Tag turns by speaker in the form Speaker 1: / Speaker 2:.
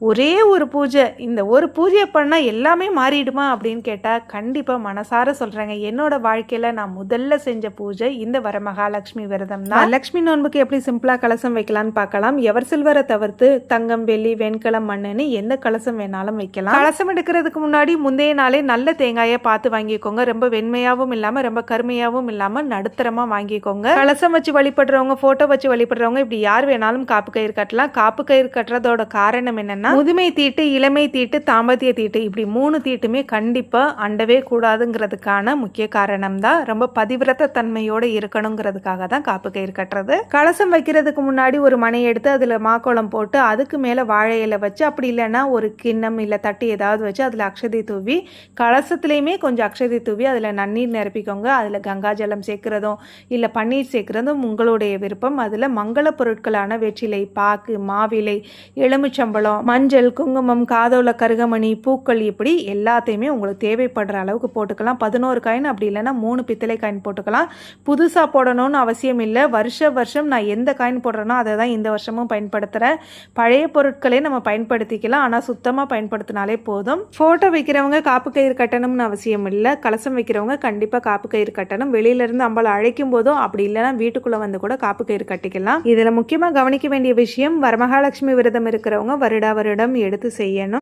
Speaker 1: ஒரே ஒரு பூஜை, இந்த ஒரு பூஜையை பண்ணால் எல்லாமே மாறிடுமா அப்படின்னு கேட்டால் கண்டிப்பாக மனசார சொல்கிறேங்க. என்னோட வாழ்க்கையில் நான் முதல்ல செஞ்ச பூஜை இந்த வரமகாலட்சுமி விரதம் தான். லக்ஷ்மி நோன்புக்கு எப்படி சிம்பிளாக கலசம் வைக்கலான்னு பார்க்கலாம். எவர் சில்வரை தவிர்த்து தங்கம், வெள்ளி, வெண்கலம், மண்ணுன்னு எந்த கலசம் வேணாலும் வைக்கலாம். கலசம் எடுக்கிறதுக்கு முன்னாடி முந்தைய நாளே நல்ல தேங்காயை பார்த்து வாங்கிக்கோங்க. ரொம்ப வெண்மையாகவும் இல்லாமல் ரொம்ப கருமையாகவும் இல்லாமல் நடுத்தரமாக வாங்கிக்கோங்க. கலசம் வச்சு வழிபடுறவங்க, ஃபோட்டோ வச்சு வழிபடுறவங்க, இப்படி யார் வேணாலும் காப்பு கயிறு கட்டலாம். காப்பு கயிறு கட்டுறதோட காரணம் என்னன்னா, முதுமை தீட்டு, இளமை தீட்டு, தாம்பத்திய தீட்டு, இப்படி 3 தீட்டுமே கண்டிப்பா அண்டவே கூடாதுங்கிறதுக்கான முக்கிய காரணம் தான். ரொம்ப பதிவிரத தன்மையோடு இருக்கணுங்கிறதுக்காக தான் காப்பு கயிறு கட்டுறது. கலசம் வைக்கிறதுக்கு முன்னாடி ஒரு மணி எடுத்து அதுல மாக்கோளம் போட்டு அதுக்கு மேல வாழை இலை வச்சு, அப்படி இல்லைன்னா ஒரு கிண்ணம் இல்லை தட்டி ஏதாவது வச்சு அதுல அக்ஷதை தூவி, கலசத்துலேயுமே கொஞ்சம் அக்ஷதை தூவி அதுல நன்னீர் நிரப்பிக்கோங்க. அதுல கங்காஜலம் சேர்க்கிறதும் இல்லை பன்னீர் சேர்க்கிறதும் உங்களுடைய விருப்பம். அதுல மங்கள பொருட்களான வெற்றிலை, பாக்கு, மாவிலை, எலுமிச்சம்பழம், மஞ்சள், குங்குமம், காதோல கருகமணி, பூக்கள், இப்படி எல்லாத்தையுமே உங்களுக்கு தேவைப்படுற அளவுக்கு போட்டுக்கலாம். 11 காயின், அப்படி இல்லைன்னா 3 பித்தளை காயின் போட்டுக்கலாம். புதுசாக போடணும்னு அவசியம் இல்லை. வருஷம் நான் எந்த காயின் போடுறேனோ அதை தான் இந்த வருஷமும் பயன்படுத்துகிறேன். பழைய பொருட்களே நம்ம பயன்படுத்திக்கலாம், ஆனால் சுத்தமாக பயன்படுத்தினாலே போதும். ஃபோட்டோ வைக்கிறவங்க காப்பு கயிறு கட்டணும்னு அவசியம் இல்லை. கலசம் வைக்கிறவங்க கண்டிப்பாக காப்பு கயிறு கட்டணும். வெளியிலேருந்து அம்பாளை அழைக்கும் போதும், அப்படி இல்லைன்னா வீட்டுக்குள்ளே வந்து கூட காப்பு கயிறு கட்டிக்கலாம். இதில் முக்கியமாக கவனிக்க வேண்டிய விஷயம், வரமகாலட்சுமி விரதம் இருக்கிறவங்க வருடம் எடுத்து செய்யணும்.